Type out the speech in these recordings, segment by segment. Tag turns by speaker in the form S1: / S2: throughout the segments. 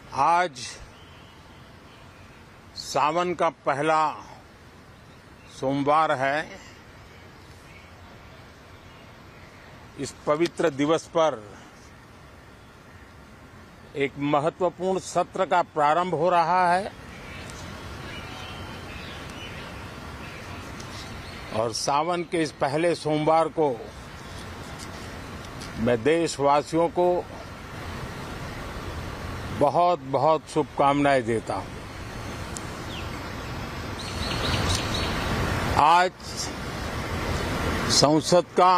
S1: आज सावन का पहला सोमवार है। इस पवित्र दिवस पर एक महत्वपूर्ण सत्र का प्रारंभ हो रहा है और सावन के इस पहले सोमवार को मैं देशवासियों को बहुत बहुत शुभकामनाएं देता हूं। आज संसद का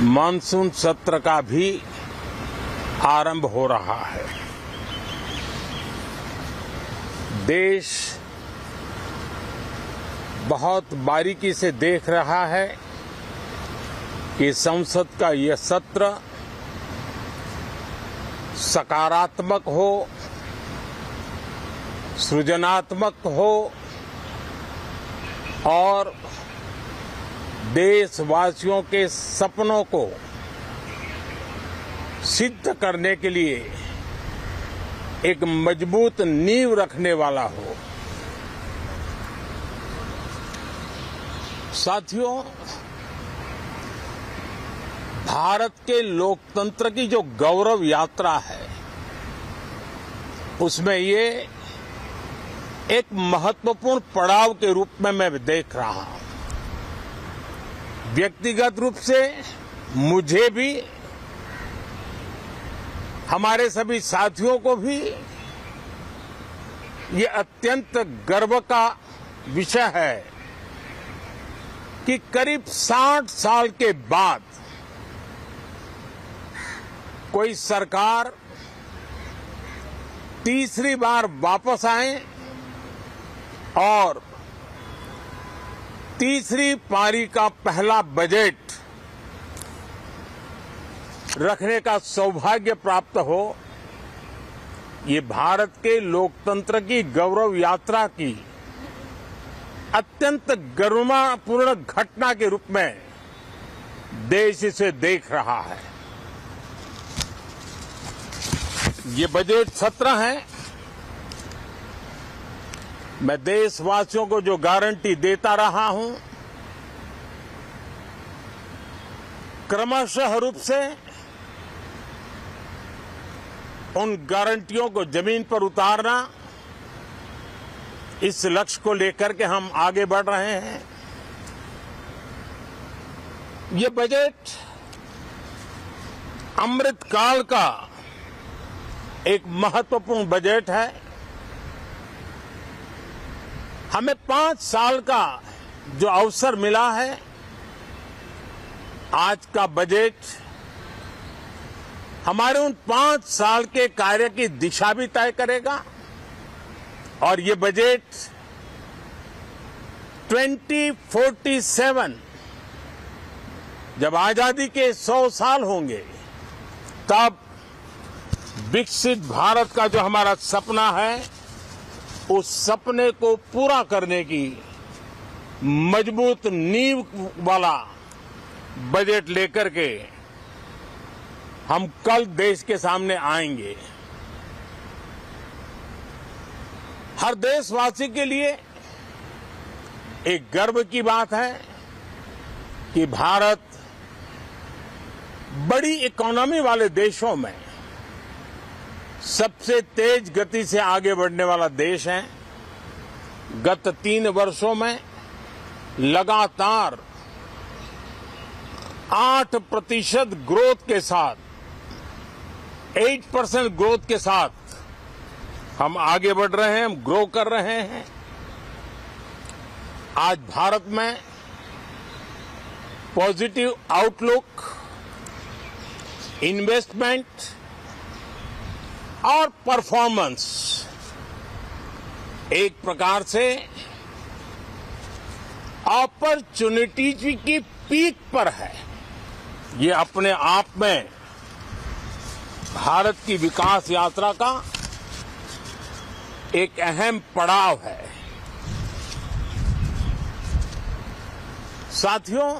S1: मानसून सत्र का भी आरंभ हो रहा है। देश बहुत बारीकी से देख रहा है कि संसद का यह सत्र सकारात्मक हो, सृजनात्मक हो और देशवासियों के सपनों को सिद्ध करने के लिए एक मजबूत नींव रखने वाला हो। साथियों, भारत के लोकतंत्र की जो गौरव यात्रा है उसमें ये एक महत्वपूर्ण पड़ाव के रूप में मैं देख रहा हूं। व्यक्तिगत रूप से मुझे भी, हमारे सभी साथियों को भी ये अत्यंत गर्व का विषय है कि करीब 60 साल के बाद कोई सरकार तीसरी बार वापस आए और तीसरी पारी का पहला बजट रखने का सौभाग्य प्राप्त हो। ये भारत के लोकतंत्र की गौरव यात्रा की अत्यंत गरिमापूर्ण घटना के रूप में देश इसे देख रहा है। ये बजट सत्र है। मैं देशवासियों को जो गारंटी देता रहा हूं, क्रमशः रूप से उन गारंटियों को जमीन पर उतारना, इस लक्ष्य को लेकर के हम आगे बढ़ रहे हैं। ये बजट अमृतकाल का एक महत्वपूर्ण बजट है। हमें 5 साल का जो अवसर मिला है, आज का बजट हमारे उन 5 साल के कार्य की दिशा भी तय करेगा और ये बजट 2047 जब आजादी के 100 साल होंगे तब विकसित भारत का जो हमारा सपना है, उस सपने को पूरा करने की मजबूत नींव वाला बजट लेकर के हम कल देश के सामने आएंगे। हर देशवासी के लिए एक गर्व की बात है कि भारत बड़ी इकोनॉमी वाले देशों में सबसे तेज गति से आगे बढ़ने वाला देश है। गत 3 वर्षों में लगातार 8% ग्रोथ के साथ, 8% ग्रोथ के साथ हम आगे बढ़ रहे हैं, हम ग्रो कर रहे हैं। आज भारत में पॉजिटिव आउटलुक, इन्वेस्टमेंट और परफॉर्मेंस एक प्रकार से अपॉर्चुनिटीज की पीक पर है। ये अपने आप में भारत की विकास यात्रा का एक अहम पड़ाव है। साथियों,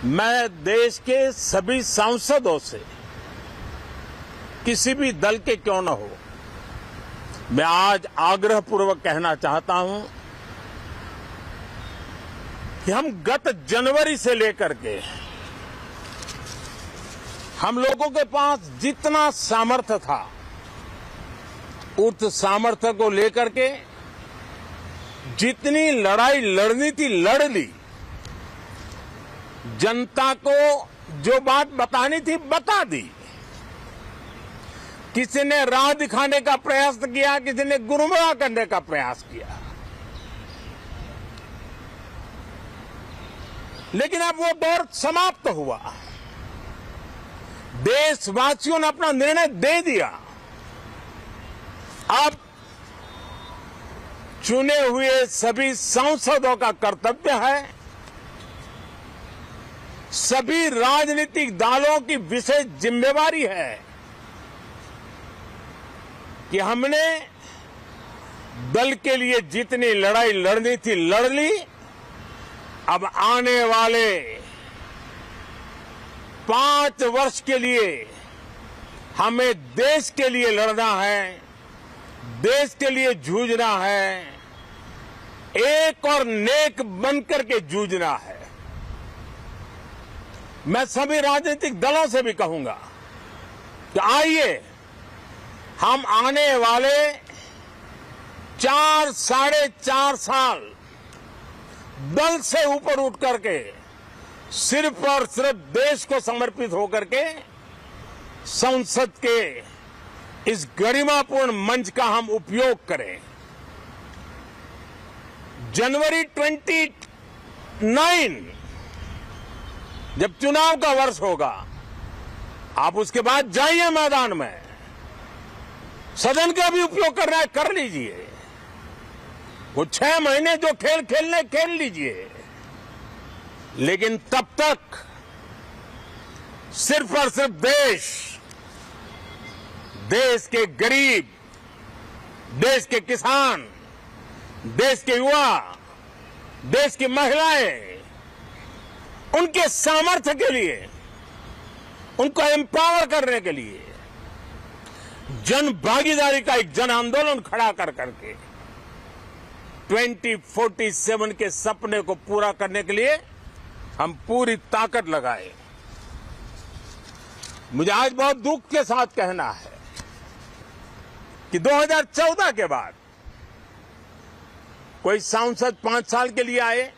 S1: मैं देश के सभी सांसदों से किसी भी दल के क्यों न हो, मैं आज आग्रहपूर्वक कहना चाहता हूं कि हम गत जनवरी से लेकर के हम लोगों के पास जितना सामर्थ्य था, उस सामर्थ्य को लेकर के जितनी लड़ाई लड़नी थी लड़ ली। जनता को जो बात बतानी थी बता दी। किसी ने राह दिखाने का प्रयास किया, किसी ने गुमराह करने का प्रयास किया, लेकिन अब वो दौर समाप्त हुआ। देशवासियों ने अपना निर्णय दे दिया। अब चुने हुए सभी सांसदों का कर्तव्य है, सभी राजनीतिक दलों की विशेष जिम्मेवारी है कि हमने दल के लिए जितनी लड़ाई लड़नी थी लड़ ली। अब आने वाले 5 वर्ष के लिए हमें देश के लिए लड़ना है, देश के लिए जूझना है, एक और नेक बनकर के जूझना है। मैं सभी राजनीतिक दलों से भी कहूंगा कि आइए हम आने वाले 4 साढ़े 4 साल दल से ऊपर उठ करके सिर्फ और सिर्फ देश को समर्पित होकर के संसद के इस गरिमापूर्ण मंच का हम उपयोग करें। जनवरी 29 जब चुनाव का वर्ष होगा, आप उसके बाद जाइए मैदान में, सदन का भी उपयोग करना है कर लीजिए। वो 6 महीने जो खेल खेलने खेल लीजिए, लेकिन तब तक सिर्फ और सिर्फ देश के गरीब, देश के किसान, देश के युवा, देश की महिलाएं, उनके सामर्थ्य के लिए, उनको एम्पावर करने के लिए जन भागीदारी का एक जन आंदोलन खड़ा कर करके 2047 के सपने को पूरा करने के लिए हम पूरी ताकत लगाए। मुझे आज बहुत दुख के साथ कहना है कि 2014 के बाद कोई सांसद 5 साल के लिए आए,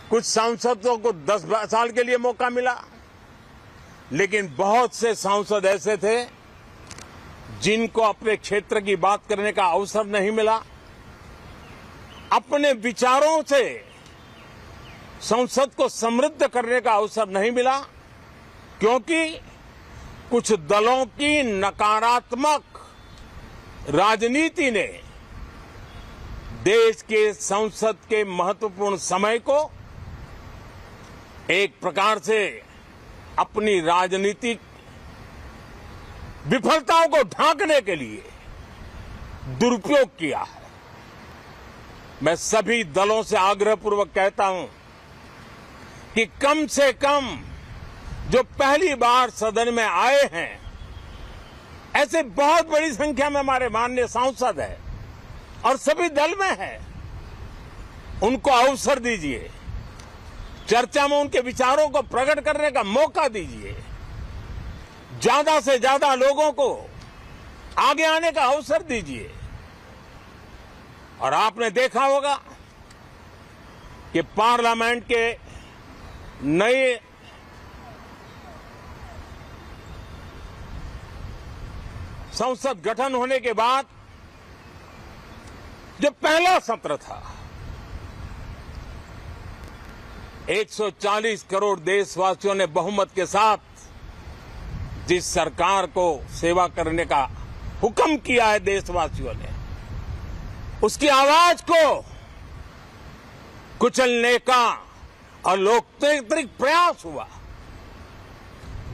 S1: कुछ सांसदों को 10 साल के लिए मौका मिला, लेकिन बहुत से सांसद ऐसे थे जिनको अपने क्षेत्र की बात करने का अवसर नहीं मिला, अपने विचारों से संसद को समृद्ध करने का अवसर नहीं मिला, क्योंकि कुछ दलों की नकारात्मक राजनीति ने देश के संसद के महत्वपूर्ण समय को एक प्रकार से अपनी राजनीतिक विफलताओं को ढांकने के लिए दुरुपयोग किया है। मैं सभी दलों से आग्रहपूर्वक कहता हूं कि कम से कम जो पहली बार सदन में आए हैं, ऐसे बहुत बड़ी संख्या में हमारे माननीय सांसद हैं और सभी दल में हैं, उनको अवसर दीजिए, चर्चा में उनके विचारों को प्रकट करने का मौका दीजिए, ज्यादा से ज्यादा लोगों को आगे आने का अवसर दीजिए। और आपने देखा होगा कि पार्लियामेंट के नए संसद गठन होने के बाद जो पहला सत्र था, 140 करोड़ देशवासियों ने बहुमत के साथ जिस सरकार को सेवा करने का हुक्म किया है देशवासियों ने, उसकी आवाज को कुचलने का और लोकतांत्रिक प्रयास हुआ।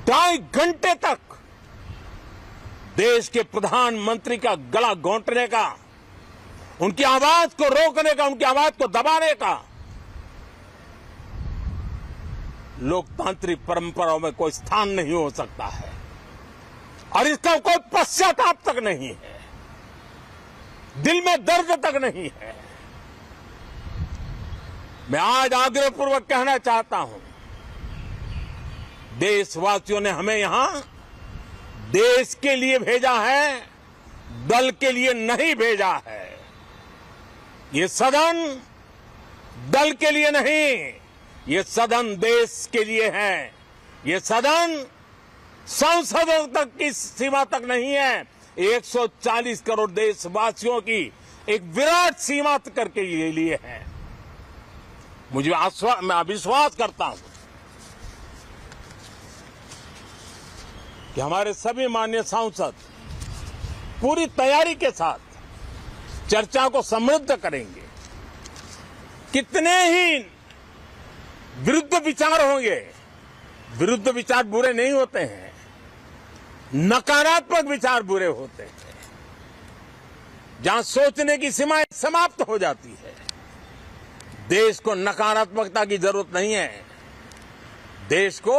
S1: 2.5 घंटे तक देश के प्रधानमंत्री का गला घोंटने का, उनकी आवाज को रोकने का, उनकी आवाज को दबाने का लोकतांत्रिक परंपराओं में कोई स्थान नहीं हो सकता है और इसका कोई पश्चाताप तक नहीं है, दिल में दर्द तक नहीं है। मैं आज आग्रहपूर्वक कहना चाहता हूं, देशवासियों ने हमें यहां देश के लिए भेजा है, दल के लिए नहीं भेजा है। ये सदन दल के लिए नहीं, ये सदन देश के लिए है। ये सदन संसद तक की सीमा तक नहीं है, 140 करोड़ देशवासियों की एक विराट सीमा करके ये लिए है। मैं विश्वास करता हूं कि हमारे सभी माननीय सांसद पूरी तैयारी के साथ चर्चा को समृद्ध करेंगे। कितने ही विरुद्ध विचार होंगे, विरुद्ध विचार बुरे नहीं होते हैं, नकारात्मक विचार बुरे होते हैं। जहां सोचने की सीमाएं समाप्त हो जाती है, देश को नकारात्मकता की जरूरत नहीं है। देश को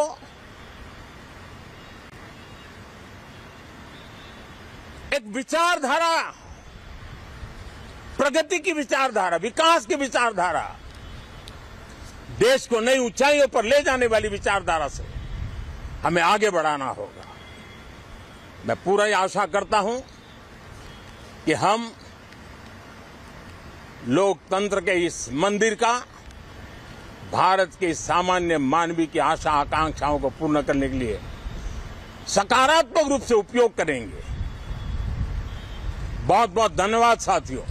S1: एक विचारधारा, प्रगति की विचारधारा, विकास की विचारधारा, देश को नई ऊंचाइयों पर ले जाने वाली विचारधारा से हमें आगे बढ़ाना होगा। मैं पूरा आशा करता हूं कि हम लोकतंत्र के इस मंदिर का भारत के सामान्य मानवीय की आशा आकांक्षाओं को पूर्ण करने के लिए सकारात्मक रूप से उपयोग करेंगे। बहुत बहुत धन्यवाद साथियों।